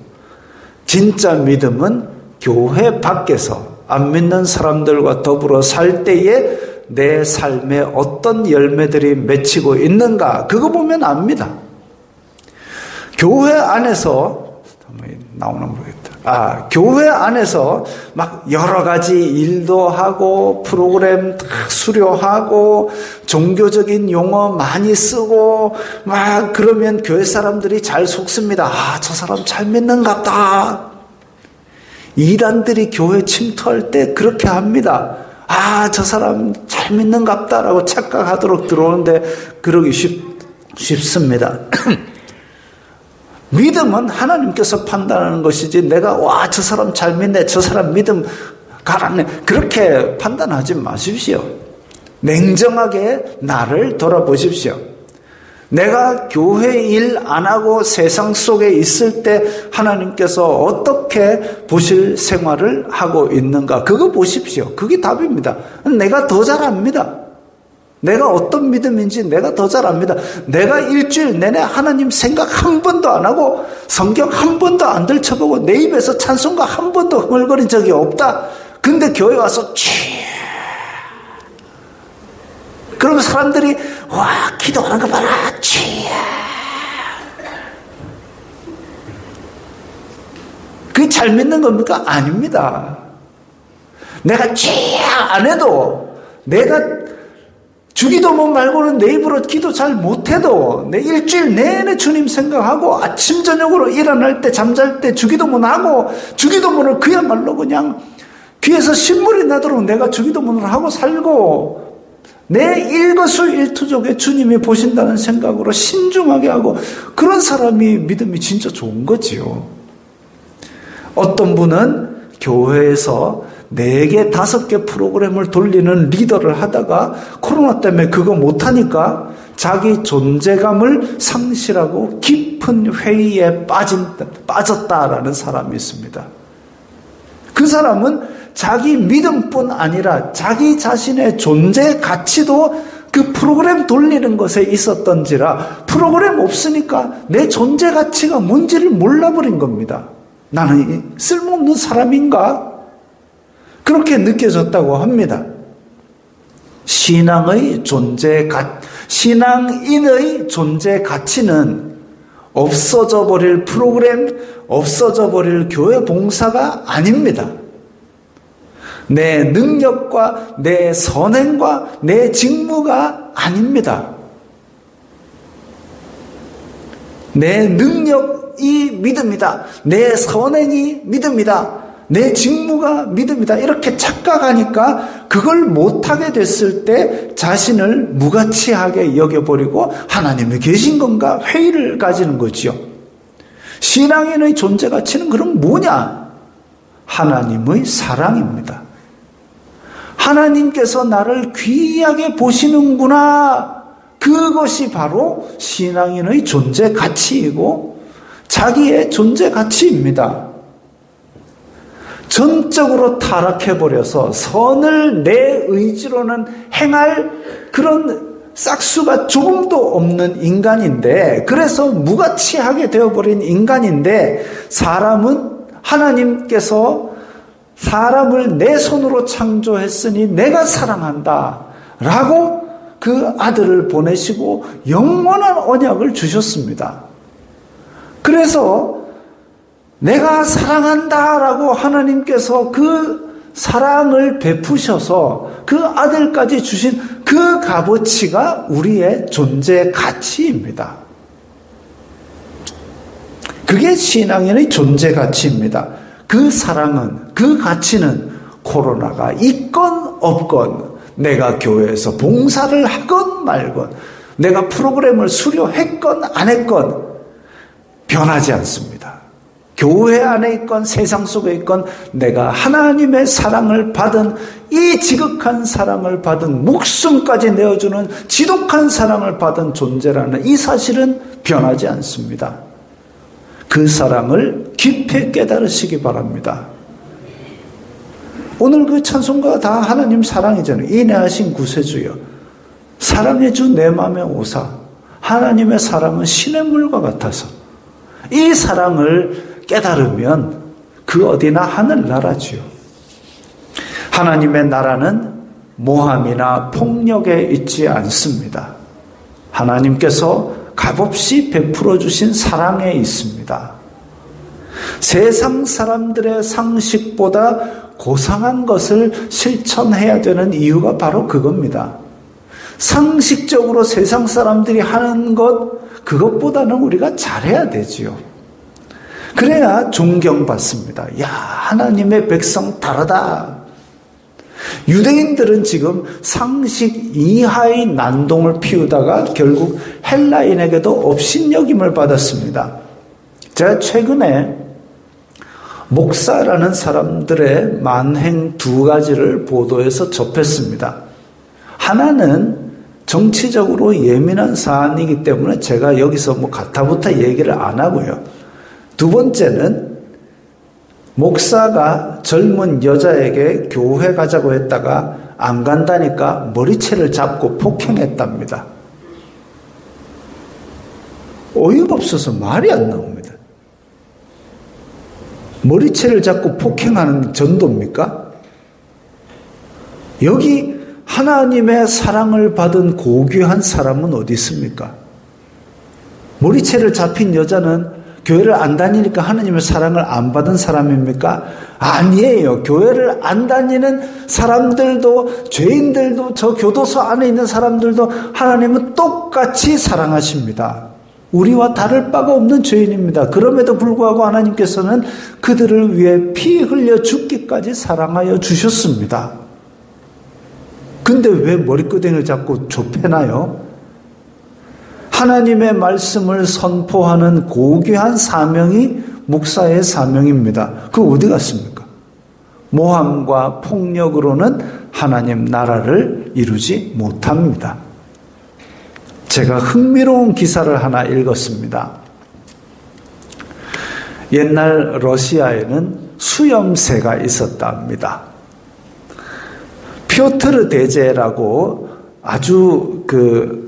진짜 믿음은 교회 밖에서 안 믿는 사람들과 더불어 살 때에 내 삶에 어떤 열매들이 맺히고 있는가 그거 보면 압니다. 교회 안에서 나오는 모르겠다. 교회 안에서 막 여러 가지 일도 하고 프로그램 수료하고 종교적인 용어 많이 쓰고 막 그러면 교회 사람들이 잘 속습니다. 저 사람 잘 믿는갑다. 이단들이 교회 침투할 때 그렇게 합니다. 저 사람 잘 믿는갑다라고 착각하도록 들어오는데 그러기 쉽습니다. 믿음은 하나님께서 판단하는 것이지 내가 저 사람 잘 믿네, 저 사람 믿음 가라네 그렇게 판단하지 마십시오. 냉정하게 나를 돌아보십시오. 내가 교회 일 안 하고 세상 속에 있을 때 하나님께서 어떻게 보실 생활을 하고 있는가 그거 보십시오. 그게 답입니다. 내가 더 잘 압니다. 내가 어떤 믿음인지 내가 더 잘 압니다. 내가 일주일 내내 하나님 생각 한 번도 안 하고 성경 한 번도 안 들춰보고 내 입에서 찬송가 한 번도 흥얼거린 적이 없다. 근데 교회 와서 그러면 사람들이 기도하는 거 봐라. 그게 잘 믿는 겁니까? 아닙니다. 내가 안 해도 내가 주기도문 말고는 내 입으로 기도 잘 못해도 내 일주일 내내 주님 생각하고 아침 저녁으로 일어날 때 잠잘 때 주기도문하고 주기도문을 그야말로 그냥 귀에서 신물이 나도록 내가 주기도문을 하고 살고 내 일거수일투족에 주님이 보신다는 생각으로 신중하게 하고 그런 사람이 믿음이 진짜 좋은 거지요. 어떤 분은 교회에서 4개, 5개 프로그램을 돌리는 리더를 하다가 코로나 때문에 그거 못하니까 자기 존재감을 상실하고 깊은 회의에 빠졌다라는 사람이 있습니다. 그 사람은 자기 믿음뿐 아니라 자기 자신의 존재 가치도 그 프로그램 돌리는 것에 있었던지라 프로그램 없으니까 내 존재 가치가 뭔지를 몰라버린 겁니다. 나는 쓸모없는 사람인가? 그렇게 느껴졌다고 합니다. 신앙인의 존재 가치는 없어져 버릴 프로그램, 없어져 버릴 교회 봉사가 아닙니다. 내 능력과 내 선행과 내 직무가 아닙니다. 내 능력이 믿음이다. 내 선행이 믿음이다. 내 직무가 믿음이다. 이렇게 착각하니까 그걸 못하게 됐을 때 자신을 무가치하게 여겨버리고 하나님이 계신 건가 회의를 가지는 거지요. 신앙인의 존재 가치는 그럼 뭐냐? 하나님의 사랑입니다. 하나님께서 나를 귀하게 보시는구나. 그것이 바로 신앙인의 존재 가치이고 자기의 존재 가치입니다. 전적으로 타락해버려서 선을 내 의지로는 행할 그런 싹수가 조금도 없는 인간인데, 그래서 무가치하게 되어버린 인간인데, 사람은 하나님께서 사람을 내 손으로 창조했으니 내가 사랑한다 라고 그 아들을 보내시고 영원한 언약을 주셨습니다. 그래서 내가 사랑한다라고 하나님께서 그 사랑을 베푸셔서 그 아들까지 주신 그 값어치가 우리의 존재 가치입니다. 그게 신앙인의 존재 가치입니다. 그 사랑은, 그 가치는 코로나가 있건 없건, 내가 교회에서 봉사를 하건 말건, 내가 프로그램을 수료했건 안 했건 변하지 않습니다. 교회 안에 있건 세상 속에 있건 내가 하나님의 사랑을 받은, 이 지극한 사랑을 받은, 목숨까지 내어주는 지독한 사랑을 받은 존재라는 이 사실은 변하지 않습니다. 그 사랑을 깊이 깨달으시기 바랍니다. 오늘 그 찬송가 다 하나님 사랑이잖아요. 인애하신 구세주여, 사랑의 주 내 맘에 오사. 하나님의 사랑은 신의 물과 같아서, 이 사랑을 깨달으면 그 어디나 하늘나라지요. 하나님의 나라는 모함이나 폭력에 있지 않습니다. 하나님께서 값없이 베풀어 주신 사랑에 있습니다. 세상 사람들의 상식보다 고상한 것을 실천해야 되는 이유가 바로 그겁니다. 상식적으로 세상 사람들이 하는 것, 그것보다는 우리가 잘해야 되지요. 그래야 존경받습니다. 야, 하나님의 백성 다르다. 유대인들은 지금 상식 이하의 난동을 피우다가 결국 헬라인에게도 업신여김을 받았습니다. 제가 최근에 목사라는 사람들의 만행 두 가지를 보도해서 접했습니다. 하나는 정치적으로 예민한 사안이기 때문에 제가 여기서 가타부타 얘기를 안 하고요. 두 번째는 목사가 젊은 여자에게 교회 가자고 했다가 안 간다니까 머리채를 잡고 폭행했답니다. 어이가 없어서 말이 안 나옵니다. 머리채를 잡고 폭행하는 전도입니까? 여기 하나님의 사랑을 받은 고귀한 사람은 어디 있습니까? 머리채를 잡힌 여자는 교회를 안 다니니까 하나님의 사랑을 안 받은 사람입니까? 아니에요. 교회를 안 다니는 사람들도, 죄인들도, 저 교도소 안에 있는 사람들도 하나님은 똑같이 사랑하십니다. 우리와 다를 바가 없는 죄인입니다. 그럼에도 불구하고 하나님께서는 그들을 위해 피 흘려 죽기까지 사랑하여 주셨습니다. 근데 왜 머리끄댕이를 잡고 좁혀나요? 하나님의 말씀을 선포하는 고귀한 사명이 목사의 사명입니다. 그거 어디 갔습니까? 모함과 폭력으로는 하나님 나라를 이루지 못합니다. 제가 흥미로운 기사를 하나 읽었습니다. 옛날 러시아에는 수염새가 있었답니다. 피오트르 대제라고 아주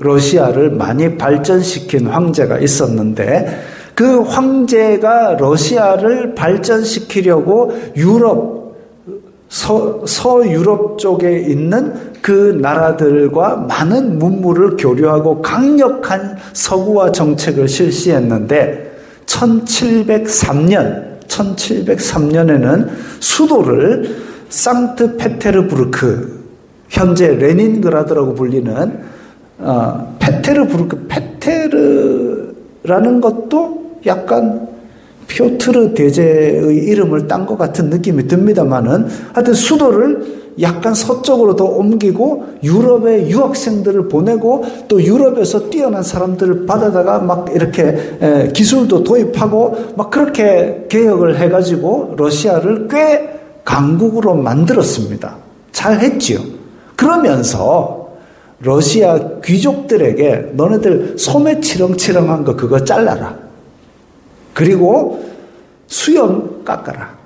러시아를 많이 발전시킨 황제가 있었는데, 그 황제가 러시아를 발전시키려고 서유럽 쪽에 있는 그 나라들과 많은 문물을 교류하고 강력한 서구화 정책을 실시했는데, 1703년에는 수도를 상트페테르부르크, 현재 레닌그라드라고 불리는 페테르라는 것도 약간 피오트르 대제의 이름을 딴 것 같은 느낌이 듭니다만은, 하여튼 수도를 약간 서쪽으로 더 옮기고 유럽의 유학생들을 보내고 또 유럽에서 뛰어난 사람들을 받아다가 막 이렇게 기술도 도입하고 막 그렇게 개혁을 해가지고 러시아를 꽤 강국으로 만들었습니다. 잘 했지요. 그러면서 러시아 귀족들에게 너네들 소매 치렁치렁한 거 그거 잘라라. 그리고 수염 깎아라.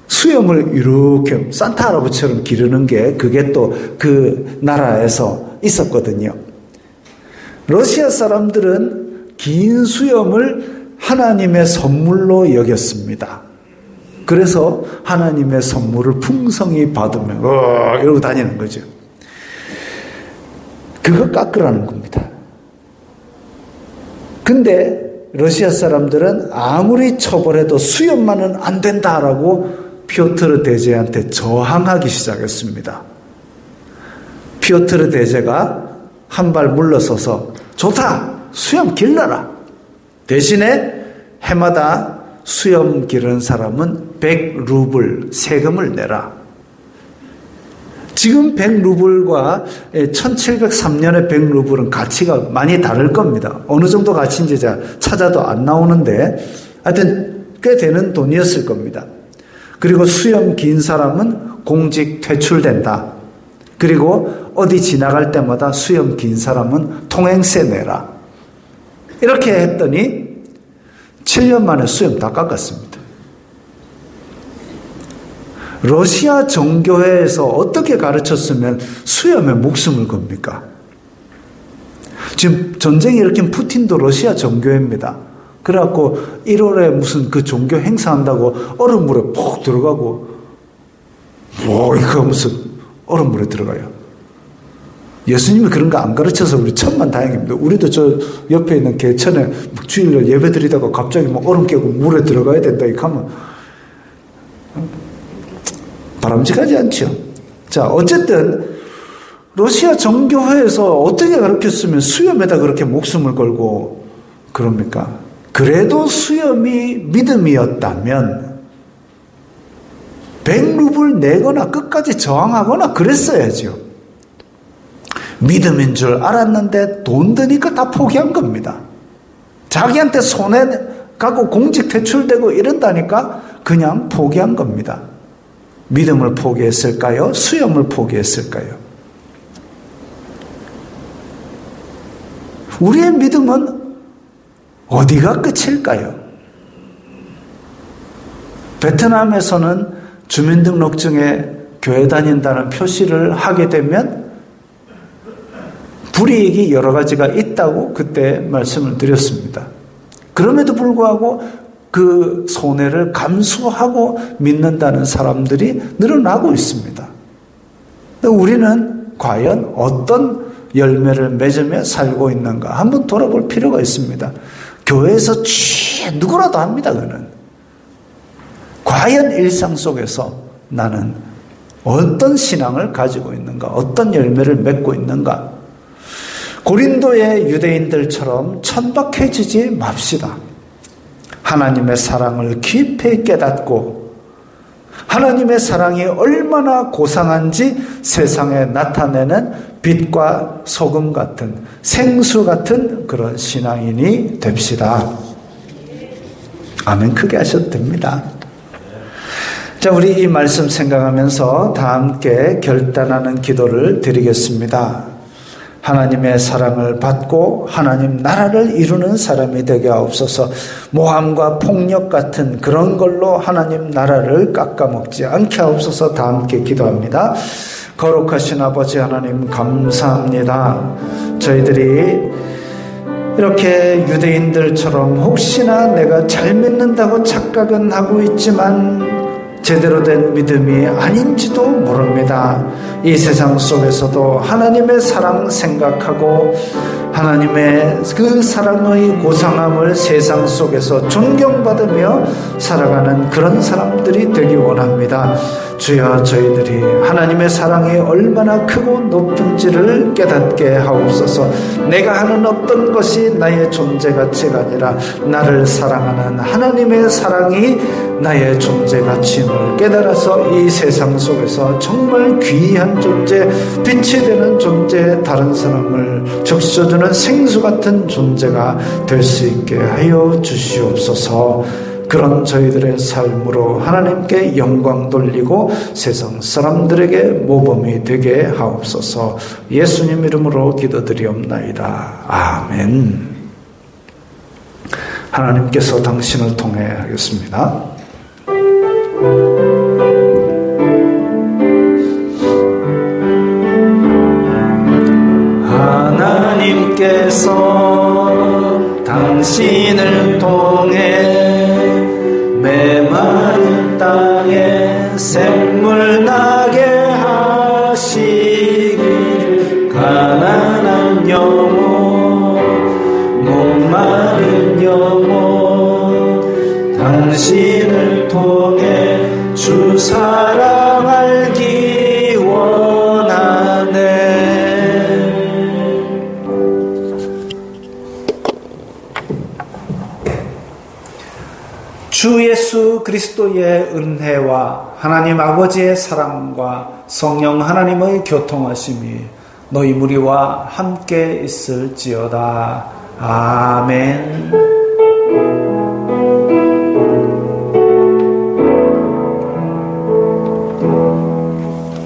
수염을 이렇게 산타 할아버지처럼 기르는 게 그게 또 그 나라에서 있었거든요. 러시아 사람들은 긴 수염을 하나님의 선물로 여겼습니다. 그래서 하나님의 선물을 풍성히 받으면 이러고 다니는 거죠. 그거 깎으라는 겁니다. 근데 러시아 사람들은 아무리 처벌해도 수염만은 안 된다라고 피오트르 대제한테 저항하기 시작했습니다. 피오트르 대제가 한 발 물러서서 좋다! 수염 길러라! 대신에 해마다 수염 기르는 사람은 100루블 세금을 내라. 지금 100루블과 1703년의 100루블은 가치가 많이 다를 겁니다. 어느 정도 가치인지 제가 찾아도 안 나오는데 하여튼 꽤 되는 돈이었을 겁니다. 그리고 수염 긴 사람은 공직 퇴출된다. 그리고 어디 지나갈 때마다 수염 긴 사람은 통행세 내라. 이렇게 했더니 7년 만에 수염 다 깎았습니다. 러시아 정교회에서 어떻게 가르쳤으면 수염에 목숨을 겁니까? 지금 전쟁이 일으킨 푸틴도 러시아 정교회입니다. 그래갖고 1월에 무슨 그 종교 행사한다고 얼음물에 푹 들어가고 이거 무슨 얼음물에 들어가요. 예수님이 그런 거 안 가르쳐서 우리 천만 다행입니다. 우리도 저 옆에 있는 개천에 주일날 예배 드리다가 갑자기 막 얼음 깨고 물에 들어가야 된다 이렇게 하면 바람직하지 않죠. 자, 어쨌든 러시아 정교회에서 어떻게 가르쳤으면 수염에다 그렇게 목숨을 걸고 그럽니까? 그래도 수염이 믿음이었다면 100루블 내거나 끝까지 저항하거나 그랬어야죠. 믿음인 줄 알았는데 돈 드니까 다 포기한 겁니다. 자기한테 손해 가고 공직 퇴출되고 이런다니까 그냥 포기한 겁니다. 믿음을 포기했을까요? 수염을 포기했을까요? 우리의 믿음은 어디가 끝일까요? 베트남에서는 주민등록증에 교회 다닌다는 표시를 하게 되면 불이익이 여러 가지가 있다고 그때 말씀을 드렸습니다. 그럼에도 불구하고 그 손해를 감수하고 믿는다는 사람들이 늘어나고 있습니다. 우리는 과연 어떤 열매를 맺으며 살고 있는가 한번 돌아볼 필요가 있습니다. 교회에서 누구라도 합니다. 그는 과연 일상 속에서 나는 어떤 신앙을 가지고 있는가, 어떤 열매를 맺고 있는가. 고린도의 유대인들처럼 천박해지지 맙시다. 하나님의 사랑을 깊이 깨닫고 하나님의 사랑이 얼마나 고상한지 세상에 나타내는 빛과 소금 같은 생수 같은 그런 신앙인이 됩시다. 아멘 크게 하셔도 됩니다. 자, 우리 이 말씀 생각하면서 다 함께 결단하는 기도를 드리겠습니다. 하나님의 사랑을 받고 하나님 나라를 이루는 사람이 되게 하옵소서. 모함과 폭력 같은 그런 걸로 하나님 나라를 깎아먹지 않게 하옵소서. 다 함께 기도합니다. 거룩하신 아버지 하나님 감사합니다. 저희들이 이렇게 유대인들처럼 혹시나 내가 잘 믿는다고 착각은 하고 있지만 제대로 된 믿음이 아닌지도 모릅니다. 이 세상 속에서도 하나님의 사랑 생각하고 하나님의 그 사랑의 고상함을 세상 속에서 존경받으며 살아가는 그런 사람들이 되기 원합니다. 주여, 저희들이 하나님의 사랑이 얼마나 크고 높은지를 깨닫게 하옵소서. 내가 하는 어떤 것이 나의 존재 가치가 아니라 나를 사랑하는 하나님의 사랑이 나의 존재 가치임을 깨달아서 이 세상 속에서 정말 귀한 존재, 빛이 되는 존재, 다른 사람을 적셔주는 생수 같은 존재가 될 수 있게 하여 주시옵소서. 그런 저희들의 삶으로 하나님께 영광 돌리고 세상 사람들에게 모범이 되게 하옵소서. 예수님 이름으로 기도드리옵나이다. 아멘. 하나님께서 당신을 통해 하겠습니다. 하나님께서 당신을 통해 메마른 땅에 샘물 나게 하시기를 가난한 영혼 목마른 영혼 당신을 통해 주 사랑 알기 원하네. 주 예수 그리스도의 은혜와 하나님 아버지의 사랑과 성령 하나님의 교통하심이 너희 무리와 함께 있을지어다. 아멘.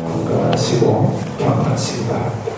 건강하시고 평안하시기 바랍니다.